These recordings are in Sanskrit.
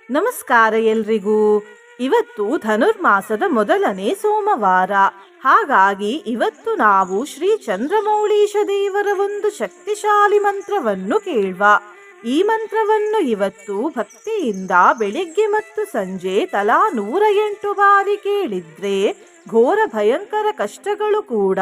ನಮಸ್ಕಾರ ಎಲ್ರಿಗೂ. ಇವತ್ತು ಧನುರ್ಮಾಸದ ಮೊದಲನೇ ಸೋಮವಾರ. ಹಾಗಾಗಿ ಇವತ್ತು ನಾವು ಶ್ರೀ ಚಂದ್ರಮೌಳೀಶ ದೇವರ ಒಂದು ಶಕ್ತಿಶಾಲಿ ಮಂತ್ರವನ್ನು ಕೇಳುವ. ಈ ಮಂತ್ರವನ್ನು ಇವತ್ತು ಭಕ್ತಿಯಿಂದ ಬೆಳಿಗ್ಗೆ ಮತ್ತು ಸಂಜೆ ತಲಾ 108 ಬಾರಿ ಕೇಳಿದ್ರೆ ಘೋರ ಭಯಂಕರ ಕಷ್ಟಗಳು ಕೂಡ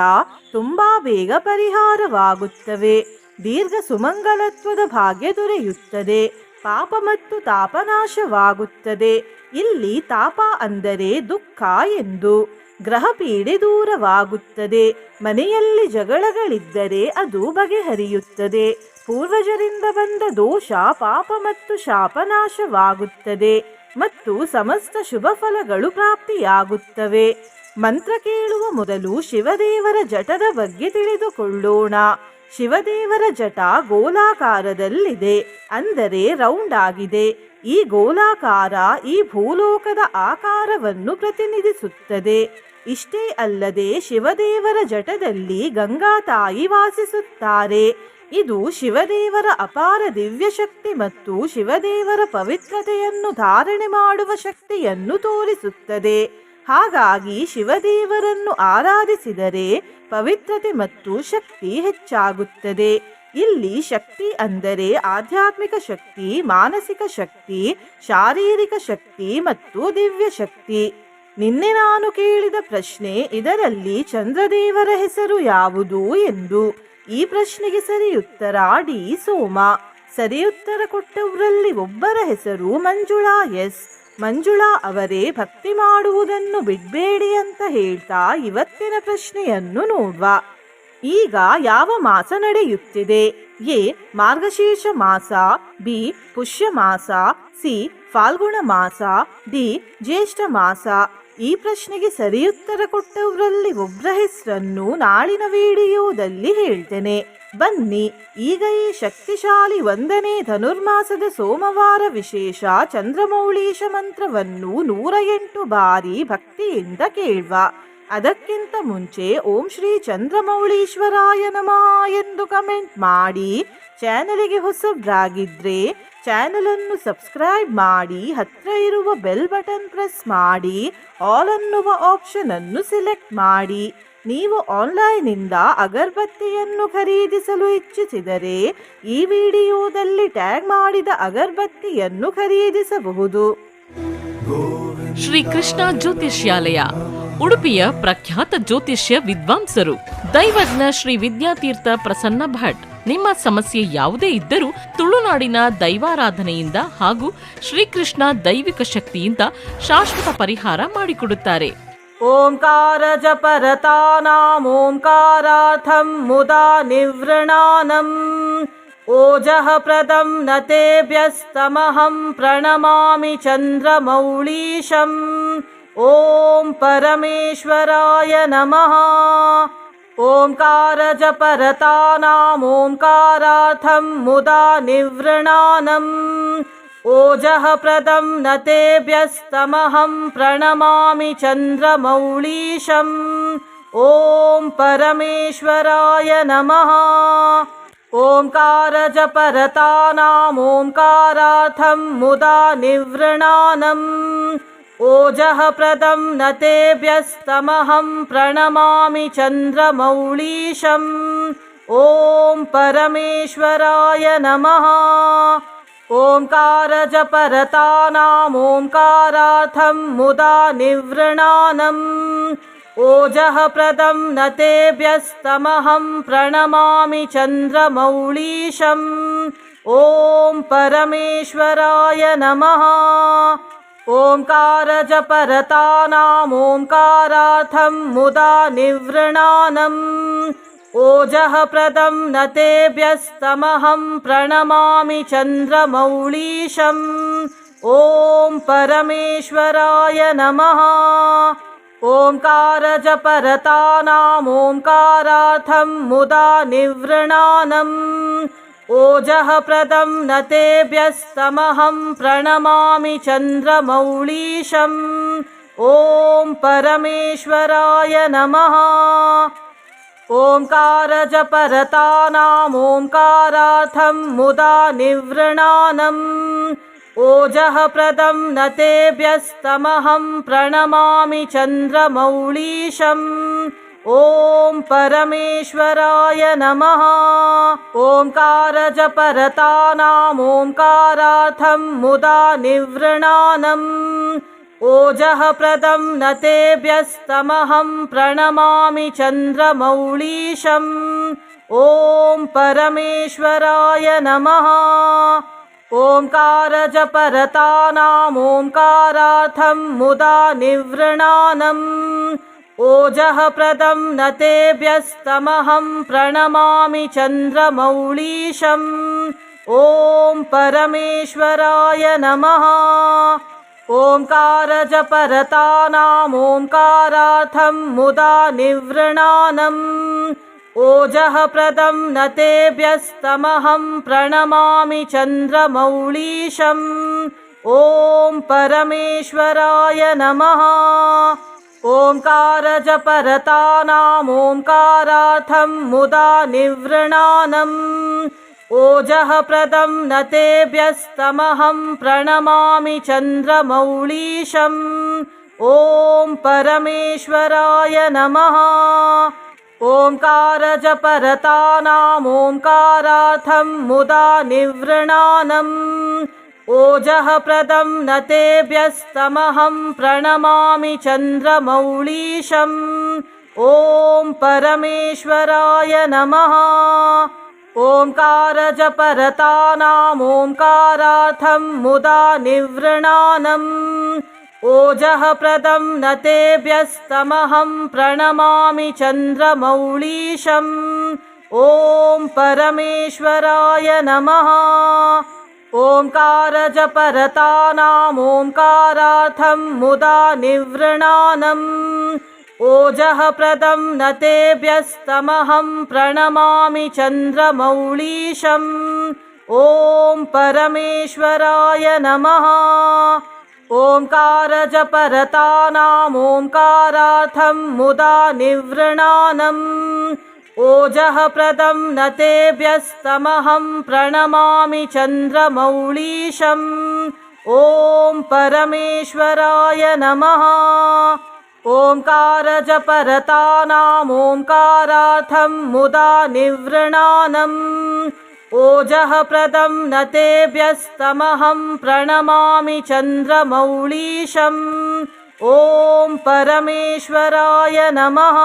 ತುಂಬಾ ಬೇಗ ಪರಿಹಾರವಾಗುತ್ತವೆ. ದೀರ್ಘ ಸುಮಂಗಲತ್ವದ ಭಾಗ್ಯ ದೊರೆಯುತ್ತದೆ. ಪಾಪ ಮತ್ತು ತಾಪನಾಶವಾಗುತ್ತದೆ. ಇಲ್ಲಿ ತಾಪ ಅಂದರೆ ದುಃಖ ಎಂದು. ಗ್ರಹ ಪೀಡೆ ದೂರವಾಗುತ್ತದೆ. ಮನೆಯಲ್ಲಿ ಜಗಳಗಳಿದ್ದರೆ ಅದು ಬಗೆಹರಿಯುತ್ತದೆ. ಪೂರ್ವಜರಿಂದ ಬಂದ ದೋಷ ಪಾಪ ಮತ್ತು ಶಾಪನಾಶವಾಗುತ್ತದೆ ಮತ್ತು ಸಮಸ್ತ ಶುಭ ಫಲಗಳು ಪ್ರಾಪ್ತಿಯಾಗುತ್ತವೆ. ಮಂತ್ರ ಕೇಳುವ ಮೊದಲು ಶಿವದೇವರ ಜಟದ ಬಗ್ಗೆ ತಿಳಿದುಕೊಳ್ಳೋಣ. ಶಿವದೇವರ ಜಟ ಗೋಲಾಕಾರದಲ್ಲಿದೆ, ಅಂದರೆ ರೌಂಡ್ ಆಗಿದೆ. ಈ ಗೋಲಾಕಾರ ಈ ಭೂಲೋಕದ ಆಕಾರವನ್ನು ಪ್ರತಿನಿಧಿಸುತ್ತದೆ. ಇಷ್ಟೇ ಅಲ್ಲದೆ ಶಿವದೇವರ ಜಟದಲ್ಲಿ ಗಂಗಾ ತಾಯಿ ವಾಸಿಸುತ್ತಾರೆ. ಇದು ಶಿವದೇವರ ಅಪಾರ ದಿವ್ಯ ಶಕ್ತಿ ಮತ್ತು ಶಿವದೇವರ ಪವಿತ್ರತೆಯನ್ನು ಧಾರಣೆ ಮಾಡುವ ಶಕ್ತಿಯನ್ನು ತೋರಿಸುತ್ತದೆ. ಹಾಗಾಗಿ ಶಿವದೇವರನ್ನು ಆರಾಧಿಸಿದರೆ ಪವಿತ್ರತೆ ಮತ್ತು ಶಕ್ತಿ ಹೆಚ್ಚಾಗುತ್ತದೆ. ಇಲ್ಲಿ ಶಕ್ತಿ ಅಂದರೆ ಆಧ್ಯಾತ್ಮಿಕ ಶಕ್ತಿ, ಮಾನಸಿಕ ಶಕ್ತಿ, ಶಾರೀರಿಕ ಶಕ್ತಿ ಮತ್ತು ದಿವ್ಯ ಶಕ್ತಿ. ನಿನ್ನೆ ನಾನು ಕೇಳಿದ ಪ್ರಶ್ನೆ, ಇದರಲ್ಲಿ ಚಂದ್ರದೇವರ ಹೆಸರು ಯಾವುದು ಎಂದು. ಈ ಪ್ರಶ್ನೆಗೆ ಸರಿಯುತ್ತರ ಡಿ ಸೋಮ. ಸರಿಯುತ್ತರ ಕೊಟ್ಟವರಲ್ಲಿ ಒಬ್ಬರ ಹೆಸರು ಮಂಜುಳಾ ಎಸ್. ಮಂಜುಳಾ ಅವರೇ, ಭಕ್ತಿ ಮಾಡುವುದನ್ನು ಬಿಡಬೇಡಿ ಅಂತ ಹೇಳ್ತಾ ಇವತ್ತಿನ ಪ್ರಶ್ನೆಯನ್ನು ನೋಡುವ. ಈಗ ಯಾವ ಮಾಸ ನಡೆಯುತ್ತಿದೆ? ಎ ಮಾರ್ಗಶೀರ್ಷ ಮಾಸ, ಬಿ ಪುಷ್ಯ ಮಾಸ, ಸಿ ಫಾಲ್ಗುಣ ಮಾಸ, ಡಿ ಜ್ಯೇಷ್ಠ ಮಾಸ. ಈ ಪ್ರಶ್ನೆಗೆ ಸರಿಯುತ್ತರ ಕೊಟ್ಟವರಲ್ಲಿ ಒಬ್ಬರ ಹೆಸರನ್ನು ನಾಳಿನ ವಿಡಿಯೋದಲ್ಲಿ ಹೇಳ್ತೇನೆ. ಬನ್ನಿ ಈಗ ಈ ಶಕ್ತಿಶಾಲಿ 1ನೇ ಧನುರ್ಮಾಸದ ಸೋಮವಾರ ವಿಶೇಷ ಚಂದ್ರಮೌಳೀಶ ಮಂತ್ರವನ್ನು 108 ಬಾರಿ ಭಕ್ತಿಯಿಂದ ಕೇಳುವ. ಅದಕ್ಕಿಂತ ಮುಂಚೆ ಓಂ ಶ್ರೀ ಚಂದ್ರಮೌಳೀಶ್ವರಾಯ ನಮಃ ಎಂದು ಕಮೆಂಟ್ ಮಾಡಿ. ಚಾನಲಿಗೆ ಹೊಸಬ್ರಾಗಿದ್ರೆ ಚಾನಲನ್ನು ಸಬ್ಸ್ಕ್ರೈಬ್ ಮಾಡಿ, ಹತ್ರ ಇರುವ ಬೆಲ್ ಬಟನ್ ಪ್ರೆಸ್ ಮಾಡಿ, ಆಲ್ ಅನ್ನುವ ಆಪ್ಷನ್ ಅನ್ನು ಸೆಲೆಕ್ಟ್ ಮಾಡಿ. ನೀವು ಆನ್ಲೈನ್ನಿಂದ ಅಗರಬತ್ತಿಯನ್ನು ಖರೀದಿಸಲು ಇಚ್ಛಿಸಿದರೆ ಈ ವಿಡಿಯೋದಲ್ಲಿ ಟ್ಯಾಗ್ ಮಾಡಿದ ಅಗರಬತ್ತಿಯನ್ನು ಖರೀದಿಸಬಹುದು. ಶ್ರೀ ಕೃಷ್ಣ ಜ್ಯೋತಿಷ್ಯಾಲಯ, ಉಡುಪಿಯ ಪ್ರಖ್ಯಾತ ಜ್ಯೋತಿಷ್ಯ ವಿದ್ವಾಂಸರು, ದೈವಜ್ಞ ಶ್ರೀ ವಿದ್ಯಾತೀರ್ಥ ಪ್ರಸನ್ನ ಭಟ್. ನಿಮ್ಮ ಸಮಸ್ಯೆ ಯಾವುದೇ ಇದ್ದರೂ ತುಳುನಾಡಿನ ದೈವಾರಾಧನೆಯಿಂದ ಹಾಗೂ ಶ್ರೀಕೃಷ್ಣ ದೈವಿಕ ಶಕ್ತಿಯಿಂದ ಶಾಶ್ವತ ಪರಿಹಾರ ಮಾಡಿಕೊಡುತ್ತಾರೆ. ಓಂಕಾರ ಜಪರತಾನಾಂ ಓಂಕಾರಾರ್ಥಂ ಮುದಾ ನಿವೃಣಾನಂ ಓಜಃ ಪ್ರದಂ ನತೇಭ್ಯಸ್ತಮಹಂ ಪ್ರಣಮಾಮಿ ಚಂದ್ರಮೌಳೀಶಂ. ಓಂ ಪರಮೇಶ್ವರಾಯ ನಮಃ. ಓಂಕಾರ ಜಪರತಾನಾಂ ಓಂಕಾರಾರ್ಥಂ ಮುದಾ ನಿವೃಣಾನಂ ಓಜಃ ಪ್ರದಂ ನತೇಭ್ಯಸ್ತಮಹಂ ಪ್ರಣಮಾಮಿ ಚಂದ್ರಮೌಳೀಶಂ. ಓಂ ಪರಮೇಶ್ವರಾಯ ನಮಃ. ಓಂಕಾರ ಜಪರತಾನಾಂ ಓಂಕಾರಾರ್ಥಂ ಮುದಾ ನಿವೃಣಾನಂ ಓಜಃ ಪ್ರದಂ ನತೇಭ್ಯಸ್ತಮಹಂ ಪ್ರಣಮಾಮಿ ಚಂದ್ರಮೌಳೀಶಂ. ಓಂ ಪರಮೇಶ್ವರಾಯ ನಮಃ. ಓಂಕಾರ ಜಪರತಾನಾಂ ಓಂಕಾರಾರ್ಥಂ ಮುದಾ ನಿವೃಣಾನಂ ಓಜಃ ಪ್ರದಂ ನತೇಭ್ಯಸ್ತಮಹಂ ಪ್ರಣಮಾಮಿ ಚಂದ್ರಮೌಳೀಶಂ. ಓಂ ಪರಮೇಶ್ವರಾಯ ನಮಃ. ಓಂಕಾರ ಜಪರತಾನಾಂ ಓಂಕಾರಾರ್ಥಂ ಮುದಾ ನಿವೃಣಾನಂ ಓಜಃ ಪ್ರದಂ ನತೇಭ್ಯಸ್ತಮಹಂ ಪ್ರಣಮಾಮಿ ಚಂದ್ರಮೌಳೀಶಂ. ಓಂ ಪರಮೇಶ್ವರಾಯ ನಮಃ. ಓಂಕಾರ ಜಪರತಾನಾಂ ಓಂಕಾರಾರ್ಥಂ ಮುದಾ ನಿವೃಣಾನಂ ಓಜಃ ಪ್ರದಂ ನತೇಭ್ಯಸ್ತಮಹಂ ಪ್ರಣಮಾಮಿ ಚಂದ್ರಮೌಳೀಶಂ. ಓಂ ಪರಮೇಶ್ವರಾಯ ನಮಃ. ಓಂಕಾರ ಜಪರತಾನಾಂ ಓಂಕಾರಾರ್ಥಂ ಮುದಾ ನಿವೃಣಾನಂ ओजःप्रदं न तेभ्यस्तमहं प्रणमामि चन्द्रमौळीशम्। ॐ परमेश्वराय नमः। ओङ्कारजपरतानाम् ओङ्कारार्थं मुदा निवृणानम्। ओजःप्रदं न तेभ्यस्तमहं प्रणमामि चन्द्रमौळीशम्। ॐ परमेश्वराय नमः। ओङ्कारजपरतानाम् ओङ्कारार्थं मुदा निवृणानम्। ओजःप्रदं न तेभ्यस्तमहं प्रणमामि चन्द्रमौळीशम्। ॐ परमेश्वराय नमः। ओङ्कारजपरतानाम् ओङ्कारार्थं मुदा निवृणानम्। ओजःप्रदं न तेभ्यस्तमहं प्रणमामि चन्द्रमौळीशम्। ॐ परमेश्वराय नमः। ओङ्कारजपरतानाम् ओङ्कारार्थं मुदा निवृणानम्। ओजःप्रदं न तेभ्यस्तमहं प्रणमामि चन्द्रमौळीशम्। ॐ परमेश्वराय नमः। ओङ्कारजपरतानाम् ओङ्कारार्थं मुदा निवृणानम्। ओजःप्रदं न तेभ्यस्तमहं प्रणमामि चन्द्रमौळीशम्। ॐ परमेश्वराय नमः। ओङ्कारजपरतानाम् ओङ्कारार्थं मुदा निवृणानम्। ओजःप्रदं न तेभ्यस्तमहं प्रणमामि चन्द्रमौळीशम्। ॐ परमेश्वराय नमः। ओङ्कारजपरतानाम् ओङ्कारार्थं मुदा निवृणानम्। ओजःप्रदं न तेभ्यस्तमहं प्रणमामि चन्द्रमौळीशम्। ॐ परमेश्वराय नमः। ओङ्कारजपरतानाम् ओङ्कारार्थं मुदा निवृणानम्। ओजःप्रदं न तेभ्यस्तमहं प्रणमामि चन्द्रमौळीशम्। ॐ परमेश्वराय नमः। ओङ्कारजपरतानाम् ओङ्कारार्थं मुदा निवृणानम्। ओजःप्रदं न तेभ्यस्तमहं प्रणमामि चन्द्रमौळीशम्। ॐ परमेश्वराय नमः। ओङ्कारजपरतानाम् ओङ्कारार्थं मुदा निवृणानम्। ओजःप्रदं न तेभ्यस्तमहं प्रणमामि चन्द्रमौळीशम्। ॐ परमेश्वराय नमः।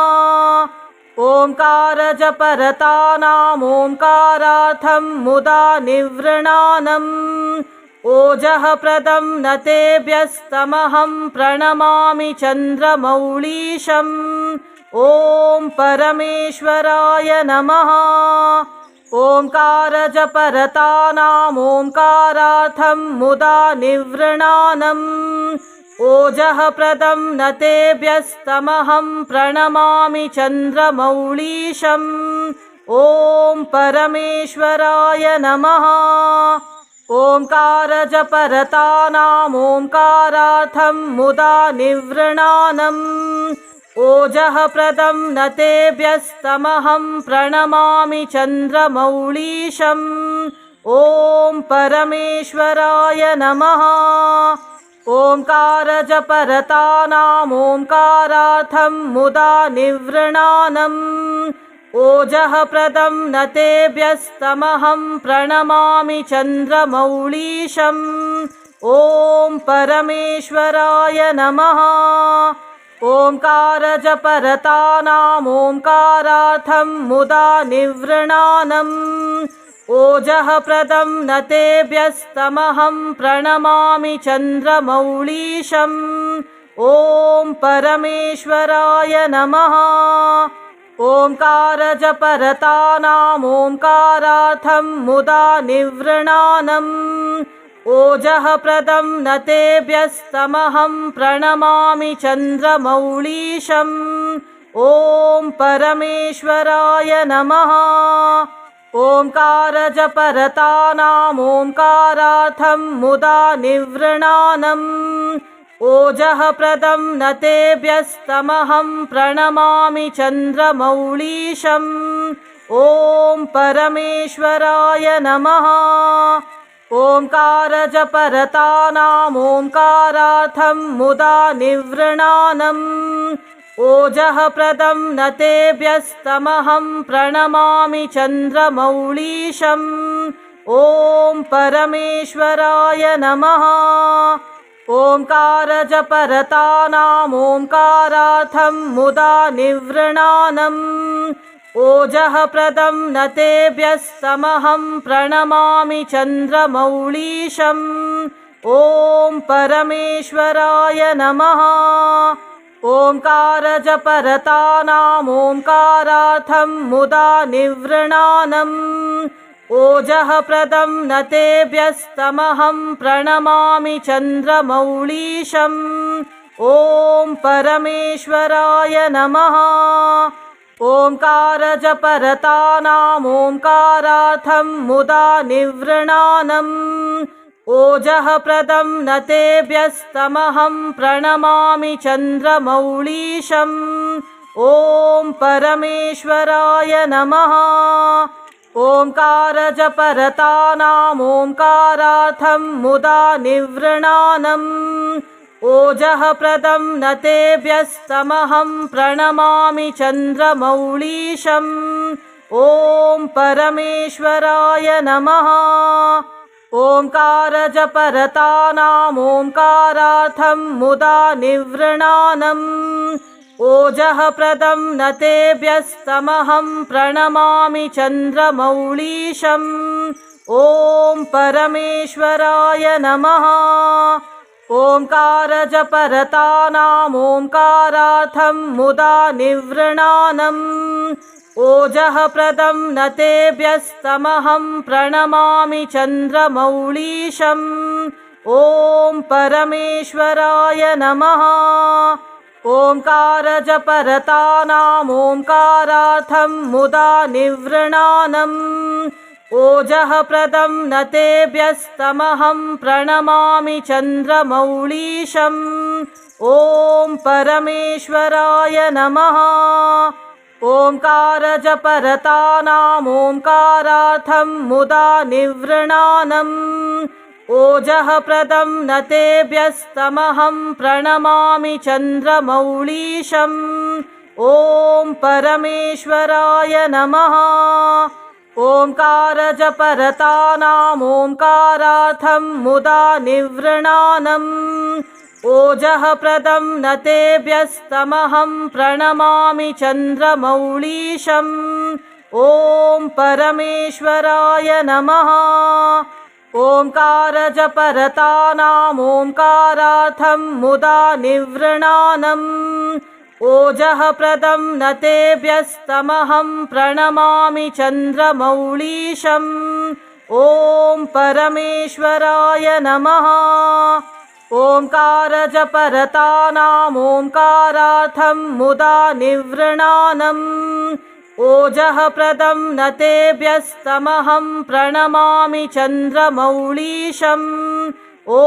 ओङ्कारजपरतानाम् ओङ्कारार्थं मुदा निवृणानम्। ओजःप्रदं न तेभ्यस्तमहं प्रणमामि चन्द्रमौळीशम्। ॐ परमेश्वराय नमः। ओङ्कारजपरतानाम् ओङ्कारार्थं मुदा निवृणानम्। ओजःप्रदं न तेभ्यस्तमहं प्रणमामि चन्द्रमौळीशम्। ॐ परमेश्वराय नमः। ओङ्कारजपरतानाम् ओङ्कारार्थं मुदा निवृणानम्। ओजःप्रदं न तेभ्यस्तमहं प्रणमामि चन्द्रमौळीशम्। ॐ परमेश्वराय नमः। ओङ्कारजपरतानाम् ओङ्कारार्थं मुदा निवृणानम्। ओजःप्रदं न तेभ्यस्तमहं प्रणमामि चन्द्रमौळीशम्। ॐ परमेश्वराय नमः। ओङ्कारजपरतानाम् ओङ्कारार्थं मुदा निवृणानम्। ओजःप्रदं न तेभ्यस्तमहं प्रणमामि चन्द्रमौळीशम्। ॐ परमेश्वराय नमः। ओङ्कारजपरतानाम् ओङ्कारार्थं मुदा निवृणानम्। ओजःप्रदं न तेभ्यस्तमहं प्रणमामि चन्द्रमौळीशम्। ॐ ओङ्कारजपरतानाम् ओङ्कारार्थं मुदा निवृणानम्। ओजःप्रदं न तेभ्यस्तमहं प्रणमामि चन्द्रमौळीशम्। ॐ परमेश्वराय नमः। ओङ्कारजपरतानाम् ओङ्कारार्थं मुदा निवृणानम्। ओजःप्रदं न तेभ्यस्तमहं प्रणमामि चन्द्रमौळीशम्। ॐ परमेश्वराय नमः। ओङ्कारजपरतानाम् ओङ्कारार्थं मुदा निवृणानम् ओजः प्रदं न तेभ्यस्तमहं प्रणमामि चन्द्रमौळीशम् ॐ परमेश्वराय नमः। ओङ्कारजपरतानाम् ओङ्कारार्थं मुदा निवृणानम् ओजः प्रदं न तेभ्यस्तमहं प्रणमामि चन्द्रमौळीशम् ॐ परमेश्वराय नमः। ओङ्कारजपरतानाम् ओङ्कारार्थं मुदा निवृणानम् ओजः प्रदं न तेभ्यस्तमहं प्रणमामि चन्द्रमौळीशम् ॐ परमेश्वराय नमः। ओङ्कारजपरतानाम् ओङ्कारार्थं मुदा निवृणानम् ओजः प्रदं न तेभ्यस्तमहं प्रणमामि चन्द्रमौळीशम् ॐ परमेश्वराय नमः। ओङ्कारजपरतानाम् ओङ्कारार्थं मुदा निवृणानम् ओजः प्रदं न तेभ्यस्तमहं प्रणमामि चन्द्रमौळीशम् ॐ परमेश्वराय नमः। ओङ्कारजपरतानाम् ओङ्कारार्थं मुदा निवृणानम् ओजः प्रदं न तेभ्यस्तमहं प्रणमामि चन्द्रमौळीशम् ॐ परमेश्वराय नमः। ओङ्कारजपरतानाम् ओङ्कारार्थं मुदा निवृणानम् ओजः प्रदं न तेभ्यस्तमहं प्रणमामि चन्द्रमौळीशम् ॐ परमेश्वराय नमः। ओङ्कारजपरतानाम् ओङ्कारार्थं मुदा निवृणानम् ओजः प्रदं न तेभ्यस्तमहं प्रणमामि चन्द्रमौळीशम् ॐ परमेश्वराय नमः। ओङ्कारजपरतानाम् ओङ्कारार्थं मुदा निवृणानम् ओजः प्रदं न तेभ्यस्तमहं प्रणमामि चन्द्रमौळीशम् ॐ परमेश्वराय नमः। ओङ्कारजपरतानाम् ओङ्कारार्थं मुदा निवृणानम् ओजः प्रदं न तेभ्यस्तमहं प्रणमामि चन्द्रमौळीशम् ॐ परमेश्वराय नमः। ओङ्कारजपरतानाम् ओङ्कारार्थं मुदा निवृणानम् ओजः प्रदं न तेभ्यस्तमहं प्रणमामि चन्द्रमौळीशम् ॐ परमेश्वराय नमः। ओङ्कारजपरतानाम् ओङ्कारार्थं मुदा निवृणानम् ओजः प्रदं न तेभ्यस्तमहं प्रणमामि चन्द्रमौळीशम् ॐ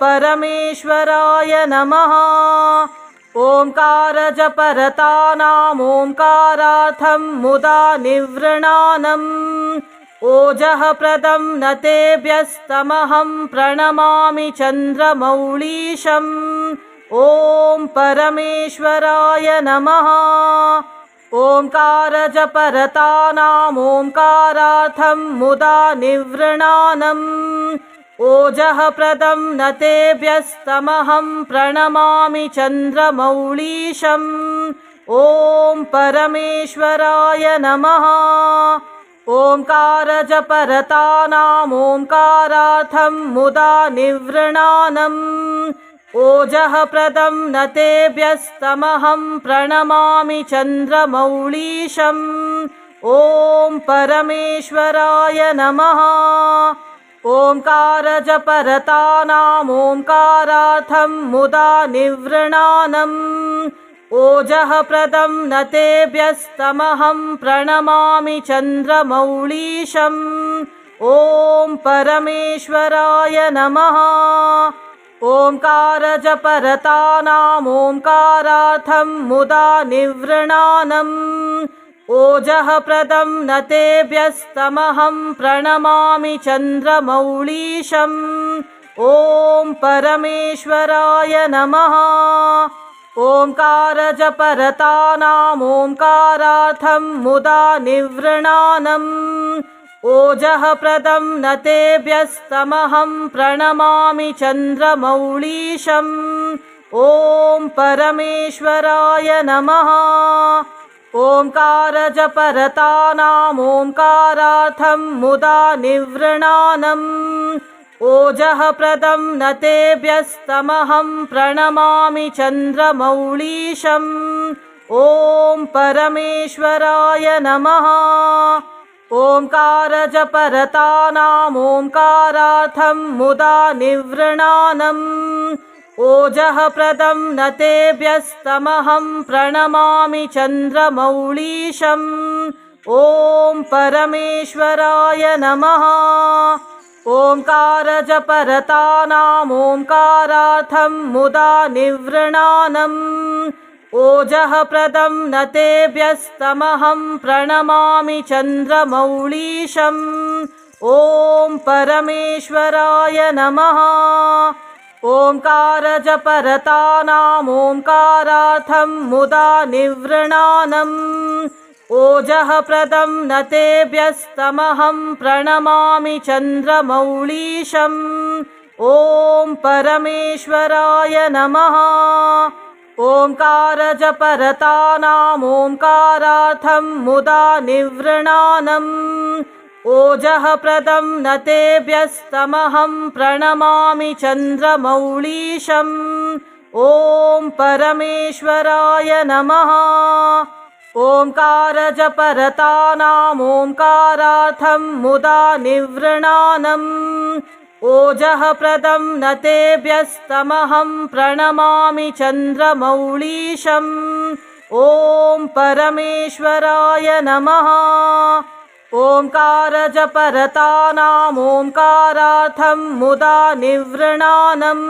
परमेश्वराय नमः। ओङ्कारजपरतानाम् ओङ्कारार्थं मुदा निवृणानम् ओजः प्रदं न तेभ्यस्तमहं प्रणमामि चन्द्रमौळीशम् ॐ परमेश्वराय नमः। ओङ्कारजपरतानाम् ओङ्कारार्थं मुदा निवृणानम् ओजः प्रदं न तेभ्यस्तमहं प्रणमामि चन्द्रमौळीशम् ॐ परमेश्वराय नमः। ओङ्कारजपरतानाम् ओङ्कारार्थं मुदा निवृणानम् ओजः प्रदं न तेभ्यस्तमहं प्रणमामि चन्द्रमौळीशम् ॐ परमेश्वराय नमः। ओङ्कारजपरतानाम् ओङ्कारार्थं मुदा निवृणानम् ओजः प्रदं न तेभ्यस्तमहं प्रणमामि चन्द्रमौळीशम् ॐ परमेश्वराय नमः। ओङ्कारजपरतानाम् ओङ्कारार्थं मुदा निवृणानम् ओजःप्रदं न तेभ्यस्तमहं प्रणमामि चन्द्रमौळीशम् ॐ परमेश्वराय नमः। ओंकारजपरतानाम् ओंकारार्थं मुदा निवृणानम् ओजःप्रदं न तेभ्यस्तमहं प्रणमामि चन्द्रमौळीशम् ॐ परमेश्वराय नमः। ओंकारजपरतानाम् ओंकारार्थं मुदा निवृणानम् ओजःप्रदं न तेभ्यस्तमहं प्रणमामि चन्द्रमौळीशम् ॐ परमेश्वराय नमः। ओंकारजपरतानाम् ओंकारार्थं मुदा निवृणानम् ओजःप्रदं न तेभ्यस्तमहं प्रणमामि चन्द्रमौळीशम् ॐ परमेश्वराय नमः। ओंकारजपरतानाम् ओंकारार्थं मुदा निवृणानम् ओजःप्रदं न तेभ्यस्तमहं प्रणमामि चन्द्रमौळीशम् ॐ परमेश्वराय नमः। ओंकारजपरतानाम् ओंकारार्थं मुदा निवृणानम् ओजःप्रदं न तेभ्यस्तमहं प्रणमामि चन्द्रमौळीशम् ॐ परमेश्वराय नमः। ओंकारजपरतानाम् ओंकारार्थं मुदा निवृणानम् ओजःप्रदं न तेभ्यस्तमहं प्रणमामि चन्द्रमौळीशम् ॐ परमेश्वराय नमः। ओंकारजपरतानाम् ओंकारार्थं मुदा निवृणानम् ओजःप्रदं न तेभ्यस्तमहं प्रणमामि चन्द्रमौळीशम् ॐ परमेश्वराय नमः। ओंकारजपरतानाम् ओंकारार्थं मुदा निवृणानम्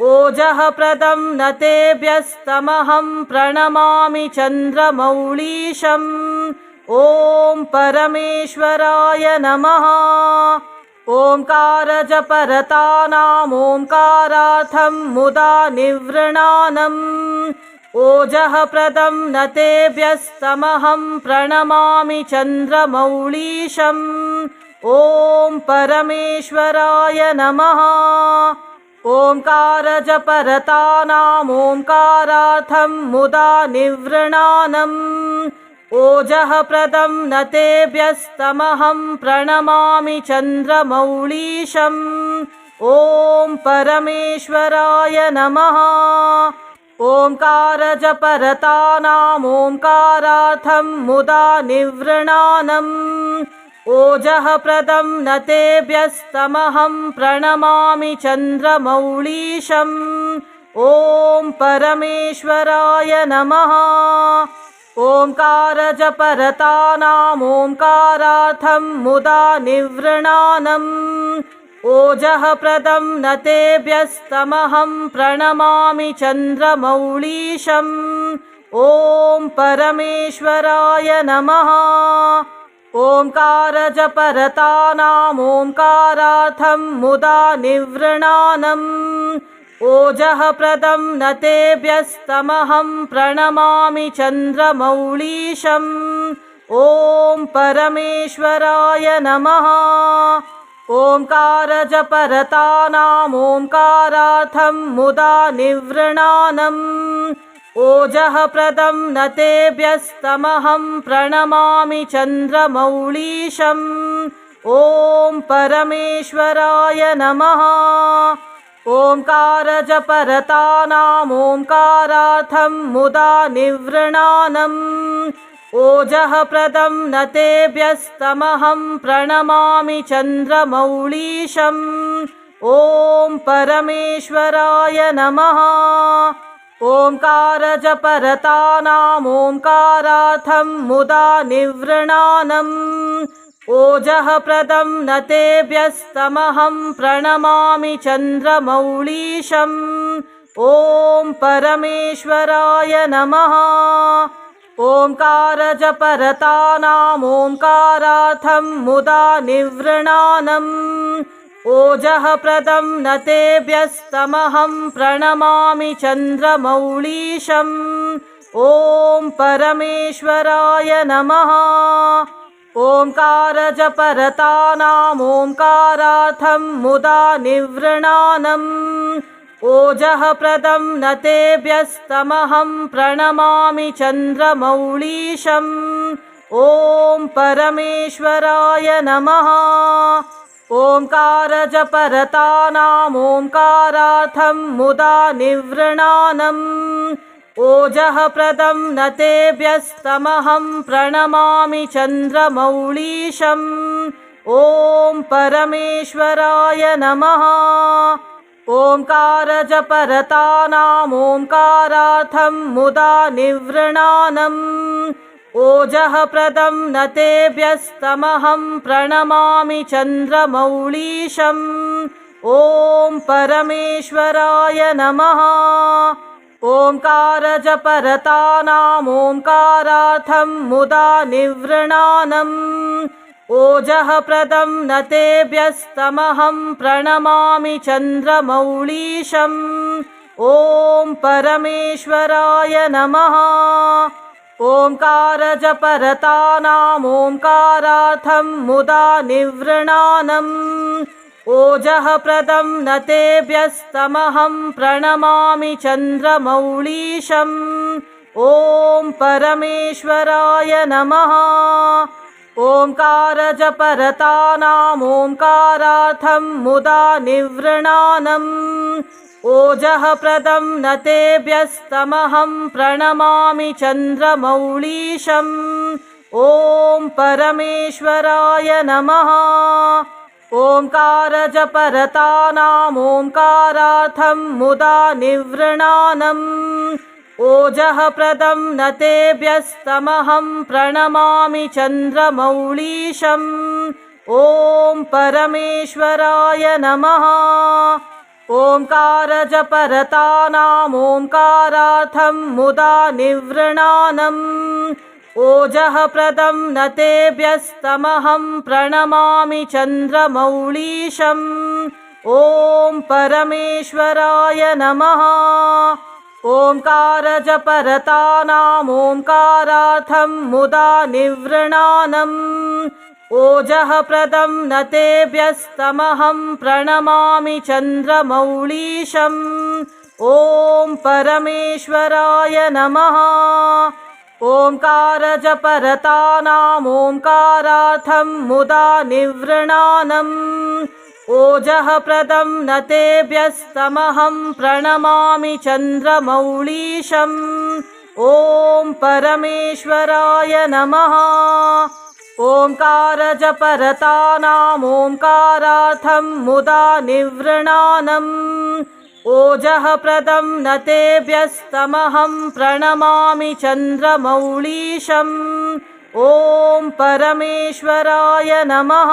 ओजःप्रदं न तेभ्यस्तमहं प्रणमामि चन्द्रमौळीशम् ॐ परमेश्वराय नमः। ओंकारजपरतानाम् ओंकारार्थं मुदा निवृणानम् ओजःप्रदं न तेभ्यस्तमहं प्रणमामि चन्द्रमौळीशम् ॐ परमेश्वराय नमः। ओंकारजपरतानाम् ओंकारार्थं मुदा निवृणानम् ओजःप्रदं न तेभ्यस्तमहं प्रणमामि चन्द्रमौळीशम् ॐ परमेश्वराय नमः। ओंकारजपरतानाम् ओंकारार्थं मुदा निवृणानम् ओजःप्रदं न तेभ्यस्तमहं प्रणमामि चन्द्रमौळीशम् ॐ परमेश्वराय नमः। ओंकारजपरतानाम् ओंकारार्थं मुदा निवृणानम् ओजःप्रदं न तेभ्यस्तमहं प्रणमामि चन्द्रमौळीशम् ॐ परमेश्वराय नमः। ओंकारजपरतानाम् ओंकारार्थं मुदा निवृणानम् ओजःप्रदं न तेभ्यस्तमहं प्रणमामि चन्द्रमौळीशम् ॐ परमेश्वराय नमः। ओंकारजपरतानाम् ओंकारार्थं मुदा निवृणानम् ओजःप्रदं न तेभ्यस्तमहं प्रणमामि चन्द्रमौळीशम् ॐ परमेश्वराय नमः। ओंकारजपरतानाम् ओंकारार्थं मुदा निवृणानम् ओजःप्रदं न तेभ्यस्तमहं प्रणमामि चन्द्रमौळीशम् ॐ परमेश्वराय नमः। ओंकारजपरतानाम् ओंकारार्थं मुदा निवृणानम् ओजःप्रदं न तेभ्यस्तमहं प्रणमामि चन्द्रमौळीशम् ॐ परमेश्वराय नमः। ओङ्कारजपरतानामोङ्कारार्थं मुदा निवृणानम् ओजः प्रदं न तेभ्यस्तमहं प्रणमामि चन्द्रमौळीशम् ॐ परमेश्वराय नमः। ओङ्कारजपरतानामोङ्कारार्थं मुदा निवृणानम् ओजः प्रदं न तेभ्यस्तमहं प्रणमामि चन्द्रमौळीशम् ॐ परमेश्वराय नमः। ओङ्कारजपरतानामोङ्कारार्थं मुदा निवृणानम् ओजः प्रदं न तेभ्यस्तमहं प्रणमामि चन्द्रमौळीशम् ॐ परमेश्वराय नमः। ओङ्कारजपरतानामोङ्कारार्थं मुदा निवृणानम् ओजः प्रदं न तेभ्यस्तमहं प्रणमामि चन्द्रमौळीशम् ॐ परमेश्वराय नमः। ओङ्कारजपरतानामोङ्कारार्थं मुदा निवृणानम् ओजः प्रदं न तेभ्यस्तमहं प्रणमामि चन्द्रमौळीशम् ॐ परमेश्वराय नमः। ओङ्कारजपरतानामोङ्कारार्थं मुदा निवृणानम् ओजः प्रदं न तेभ्यस्तमहं प्रणमामि चन्द्रमौळीशम् ॐ परमेश्वराय नमः। ओङ्कारजपरतानामोङ्कारार्थं मुदा निवृणानम् ओजः प्रदं न तेभ्यस्तमहं प्रणमामि चन्द्रमौळीशम् ॐ परमेश्वराय नमः। ओङ्कारजपरतानामोङ्कारार्थं मुदा निवृणानम् ओजः प्रदं न तेभ्यस्तमहं प्रणमामि चन्द्रमौळीशम् ॐ परमेश्वराय नमः। ओङ्कारजपरतानामोङ्कारार्थं मुदा निवृणानम् ओजः प्रदं न तेभ्यस्तमहं प्रणमामि चन्द्रमौळीशम् ॐ परमेश्वराय नमः। ओङ्कारजपरतानामोङ्कारार्थं मुदा निवृणानम् ओजः प्रदं न तेभ्यस्तमहं प्रणमामि चन्द्रमौळीशम् ॐ परमेश्वराय नमः। ओङ्कारजपरतानामोङ्कारार्थं मुदा निवृणानम् ओजः प्रदं न तेभ्यस्तमहं प्रणमामि चन्द्रमौळीशम् ॐ परमेश्वराय नमः। ओङ्कारजपरतानामोङ्कारार्थं मुदा निवृणानम् ओजः प्रदं न तेभ्यस्तमहं प्रणमामि चन्द्रमौळीशम् ॐ परमेश्वराय नमः।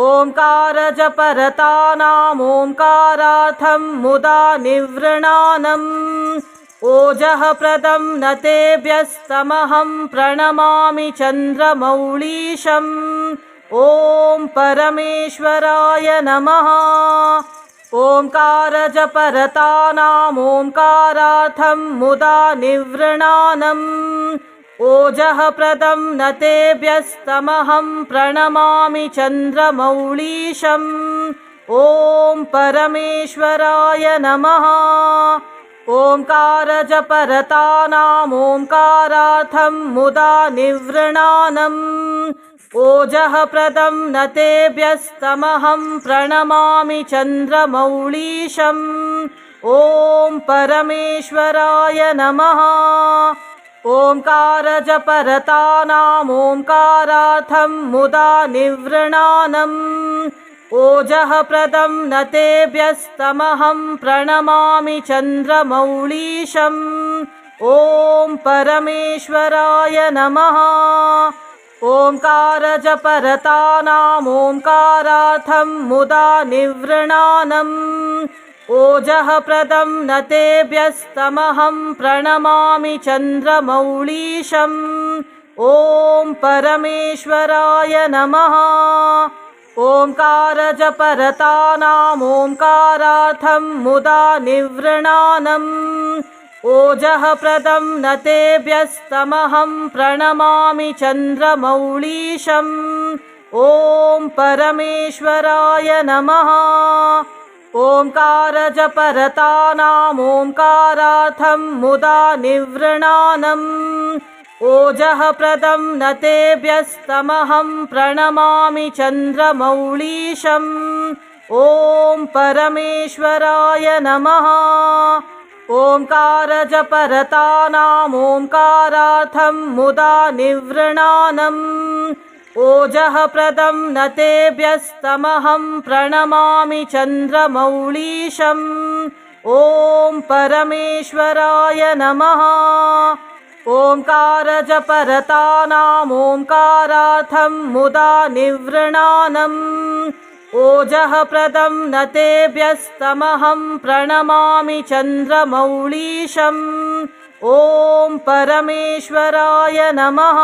ओङ्कारजपरतानामोङ्कारार्थं मुदा निवृणानम् ओजः प्रदं न तेभ्यस्तमहं प्रणमामि चन्द्रमौळीशम् ॐ परमेश्वराय नमः। ओङ्कारजपरतानामोङ्कारार्थं मुदा निवृणानम् ओजः प्रदं न तेभ्यस्तमहं प्रणमामि चन्द्रमौळीशम् ॐ परमेश्वराय नमः। ओङ्कारजपरतानामोङ्कारार्थं मुदा निवृणानम् ओजः प्रदं न तेभ्यस्तमहं प्रणमामि चन्द्रमौळीशम् ॐ परमेश्वराय नमः। ओङ्कारजपरतानामोङ्कारार्थं मुदा निवृणानम् ओजः प्रदं न तेभ्यस्तमहं प्रणमामि चन्द्रमौळीशम् ॐ परमेश्वराय नमः। ओङ्कारजपरतानामोङ्कारार्थं मुदा निवृणानम् ओजः प्रदं न तेभ्यस्तमहं प्रणमामि चन्द्रमौळीशम् ॐ परमेश्वराय नमः। ओंकारजपरतानाम् ओंकारार्थं मुदा निवृणानम् ओजः प्रदं न तेभ्यस्तमहं प्रणमामि चन्द्रमौळीशम् ॐ परमेश्वराय नमः। ओंकारजपरतानाम् ओंकारार्थं मुदा निवृणानम् ओजः प्रदं न तेभ्यस्तमहं प्रणमामि चन्द्रमौळीशम् ॐ परमेश्वराय नमः। ओंकारजपरतानाम् ओंकारार्थं मुदा निवृणानम् ओजः प्रदं न तेभ्यस्तमहं प्रणमामि चन्द्रमौळीशम् ॐ परमेश्वराय नमः। ओंकारजपरतानाम् ओंकारार्थं मुदा निवृणानम् ओजः प्रदं न तेभ्यस्तमहं प्रणमामि चन्द्रमौळीशम् ॐ परमेश्वराय नमः।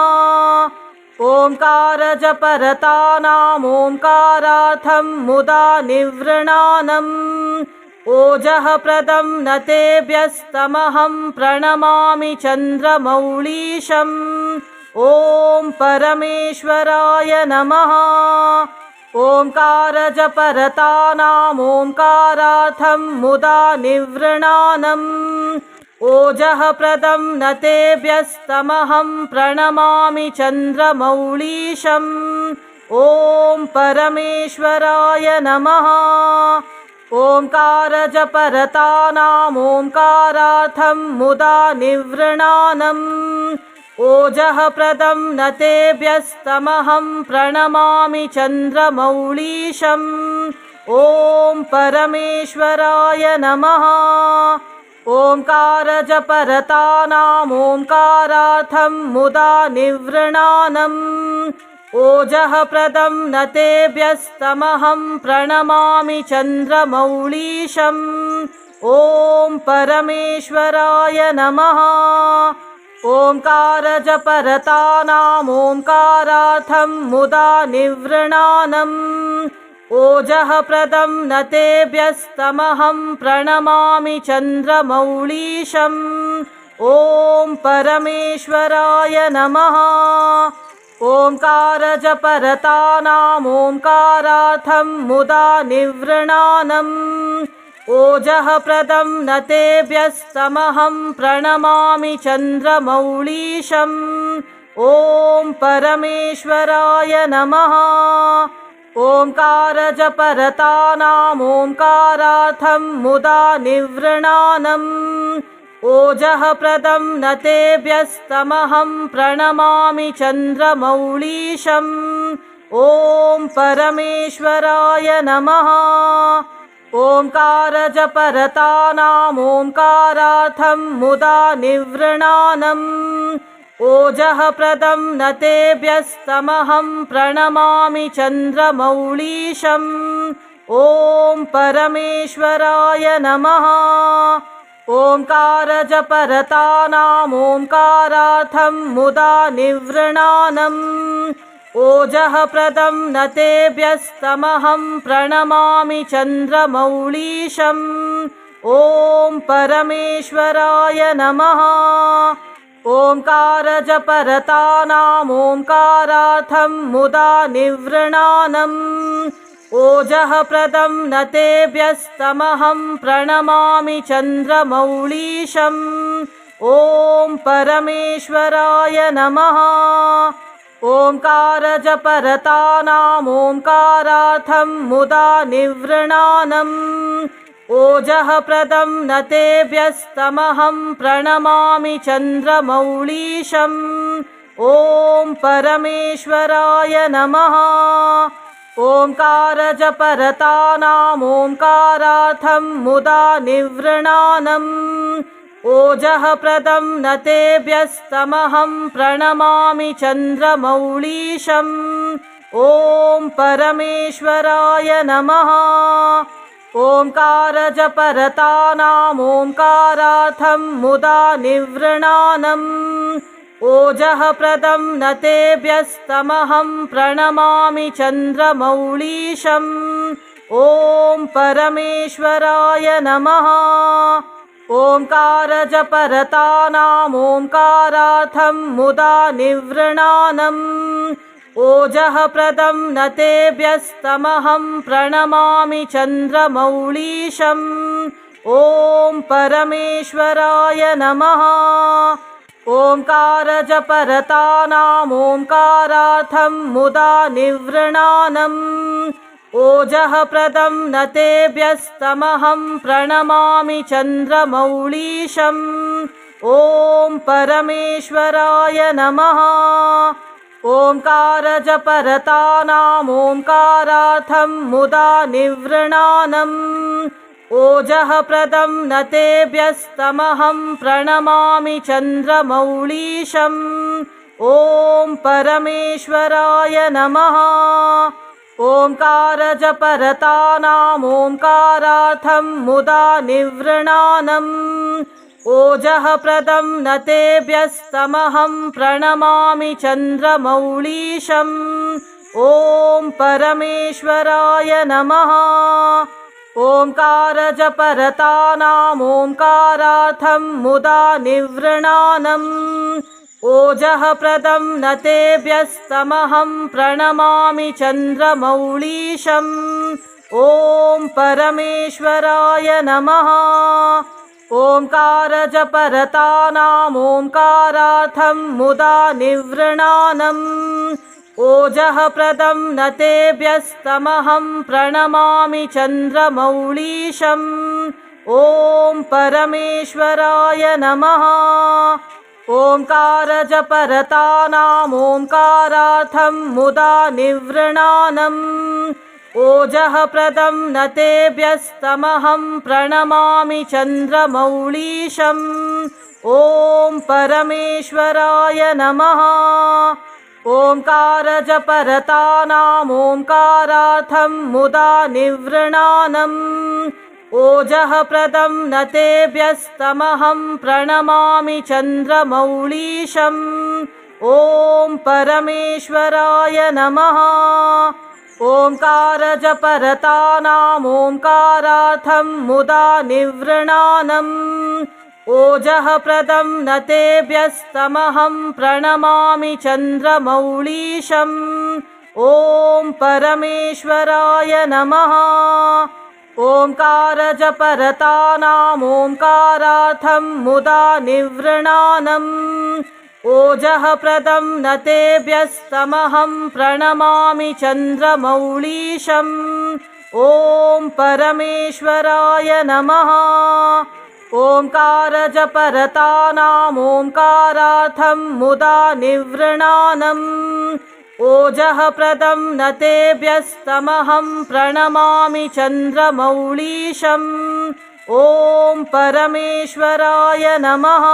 ओंकारजपरतानाम् ओंकारार्थं मुदा निवृणानम् ओजः प्रदं न तेभ्यस्तमहं प्रणमामि चन्द्रमौळीशम् ॐ परमेश्वराय नमः। ओंकारजपरतानाम् ओंकारार्थं मुदा निवृणानम् ओजः प्रदं न तेभ्यस्तमहं प्रणमामि चन्द्रमौळीशम् ॐ परमेश्वराय नमः। ओंकारजपरतानाम् ओंकारार्थं मुदा निवृणानम् ओजः प्रदं न तेभ्यस्तमहं प्रणमामि चन्द्रमौळीशम् ॐ परमेश्वराय नमः। ओंकारजपरतानाम् ओंकारार्थं मुदा निवृणानम् ओजः प्रदं न तेभ्यस्तमहं प्रणमामि चन्द्रमौळीशम् ॐ परमेश्वराय नमः। ओंकारजपरतानाम् ओंकारार्थं मुदा निवृणानम् ओजः प्रदं न तेभ्यस्तमहं प्रणमामि चन्द्रमौळीशम् ॐ परमेश्वराय नमः। ओंकारजपरतानाम् ओंकारार्थं मुदा निवृणानम् ओजः प्रदं न तेभ्यस्तमहं प्रणमामि चन्द्रमौळीशम् ॐ परमेश्वराय नमः। ओंकारजपरतानाम् ओंकारार्थं मुदा निवृणानम् ओजः प्रदं न तेभ्यस्तमहं प्रणमामि चन्द्रमौळीशम् ॐ परमेश्वराय नमः। ओंकारजपरतानाम् ओंकारार्थं मुदा निवृणानम् ओजः प्रदं न तेभ्यस्तमहं प्रणमामि चन्द्रमौळीशम् ॐ परमेश्वराय नमः। ओंकारजपरतानाम् ओंकारार्थं मुदा निवृणानम् ओजः प्रदं न तेभ्यस्तमहं प्रणमामि चन्द्रमौळीशम् ॐ परमेश्वराय नमः। ओंकारजपरतानाम् ओंकारार्थं मुदा निवृणानम् ओजः प्रदं न तेभ्यस्तमहं प्रणमामि चन्द्रमौळीशम् ॐ परमेश्वराय नमः। ओंकारजपरतानाम् ओंकारार्थं मुदा निवृणानम् ओजः प्रदं न तेभ्यस्तमहं प्रणमामि चन्द्रमौळीशम् ॐ परमेश्वराय नमः। ओंकारजपरतानाम् ओंकारार्थं मुदा निवृणानम् ओजः प्रदं न तेभ्यस्तमहं प्रणमामि चन्द्रमौळीशम् ॐ परमेश्वराय नमः। ओङ्कारजपरतानाम् ओङ्कारार्थं मुदा निवृणानम् ओजःप्रदं न तेभ्यस्तमहं प्रणमामि चन्द्रमौळीशम् ॐ परमेश्वराय नमः। ओङ्कारजपरतानाम् ओङ्कारार्थं मुदा निवृणानम् ओजःप्रदं न तेभ्यस्तमहं प्रणमामि चन्द्रमौळीशम् ॐ परमेश्वराय नमः। ओङ्कारजपरतानाम् ओङ्कारार्थं मुदा निवृणानम् ओजःप्रदं न तेभ्यस्तमहं प्रणमामि चन्द्रमौळीशम् ॐ परमेश्वराय नमः। ओङ्कारजपरतानाम् ओङ्कारार्थं मुदा निवृणानम् ओजःप्रदं न तेभ्यस्तमहं प्रणमामि चन्द्रमौळीशम् ॐ परमेश्वराय नमः। ओङ्कारजपरतानाम् ओङ्कारार्थं मुदा निवृणानम् ओजःप्रदं न तेभ्यस्तमहं प्रणमामि चन्द्रमौळीशम् ॐ परमेश्वराय नमः। ओङ्कारजपरतानाम् ओङ्कारार्थं मुदा निवृणानम् ओजःप्रदं न तेभ्यस्तमहं प्रणमामि चन्द्रमौळीशम् ॐ परमेश्वराय नमः। ओङ्कारजपरतानाम् ओङ्कारार्थं मुदा निवृणानम् ओजःप्रदं न तेभ्यस्तमहं प्रणमामि चन्द्रमौळीशम् ॐ परमेश्वराय नमः। ओङ्कारजपरतानाम् ओङ्कारार्थं मुदा निवृणानम् ओजःप्रदं न तेभ्यस्तमहं प्रणमामि चन्द्रमौळीशम् ॐ परमेश्वराय नमः। ओङ्कारजपरतानाम् ओङ्कारार्थं मुदा निवृणानम् ओजःप्रदं न तेभ्यस्तमहं प्रणमामि चन्द्रमौळीशम् ॐ परमेश्वराय नमः। ओङ्कारजपरतानाम् ओङ्कारार्थं मुदा निवृणानम् ओजःप्रदं न तेभ्यस्तमहं प्रणमामि चन्द्रमौळीशम् ॐ परमेश्वराय नमः। ओङ्कारजपरतानाम् ओङ्कारार्थं मुदा निवृणानम् ओजःप्रदं न तेभ्यस्तमहं प्रणमामि चन्द्रमौळीशम् ॐ परमेश्वराय नमः। ओङ्कारजपरतानाम् ओङ्कारार्थं मुदा निवृणानम् ओजःप्रदं न तेभ्यस्तमहं प्रणमामि चन्द्रमौळीशम् ॐ परमेश्वराय नमः।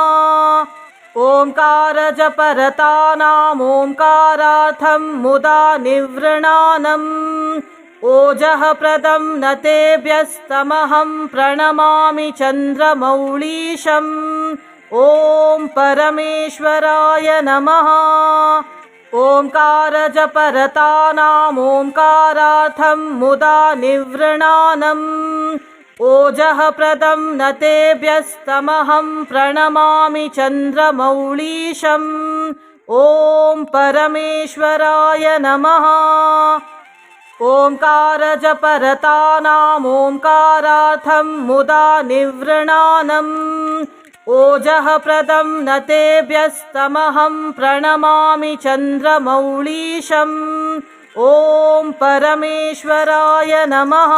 ओङ्कारजपरतानाम् ओङ्कारार्थं मुदा निवृणानम् ओजःप्रदं न तेभ्यस्तमहं प्रणमामि चन्द्रमौळीशम् ॐ परमेश्वराय नमः। ओङ्कारजपरतानाम् ओङ्कारार्थं मुदा निवृणानम् ओजःप्रदं न तेभ्यस्तमहं प्रणमामि चन्द्रमौळीशम् ॐ परमेश्वराय नमः। ओङ्कारजपरतानाम् ओङ्कारार्थं मुदा निवृणानम् ओजःप्रदं न तेभ्यस्तमहं प्रणमामि चन्द्रमौळीशम् ॐ परमेश्वराय नमः।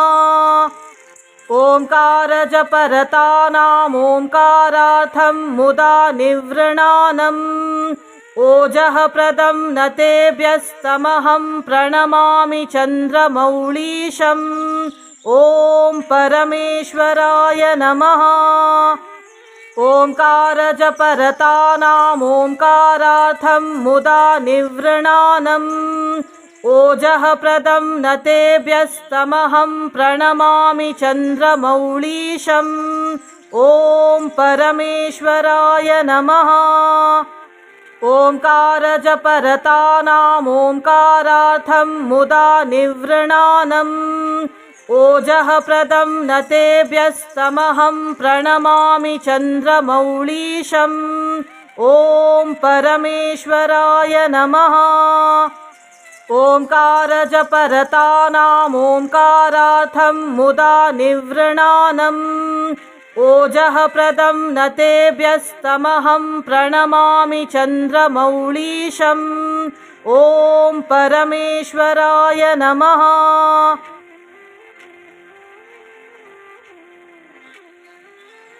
ओङ्कारजपरतानाम् ओङ्कारार्थं मुदा निवृणानम् ओजःप्रदं न तेभ्यस्तमहं प्रणमामि चन्द्रमौळीशम् ॐ परमेश्वराय नमः। ओङ्कारजपरतानाम् ओङ्कारार्थं मुदा निवृणानम् ओजः प्रदं न तेभ्यस्तमहं प्रणमामि चन्द्रमौळीशम् ॐ परमेश्वराय नमः। ओङ्कारजपरतानाम् ओङ्कारार्थं मुदा निवृणानम् ओजः प्रदं न तेभ्यस्तमहं प्रणमामि चन्द्रमौळीशम् ॐ परमेश्वराय नमः। ओङ्कारजपरतानाम् ओङ्कारार्थं मुदा निवृणानम् ओजः प्रदं न तेभ्यस्तमहं प्रणमामि चन्द्रमौळीशम् ॐ परमेश्वराय नमः।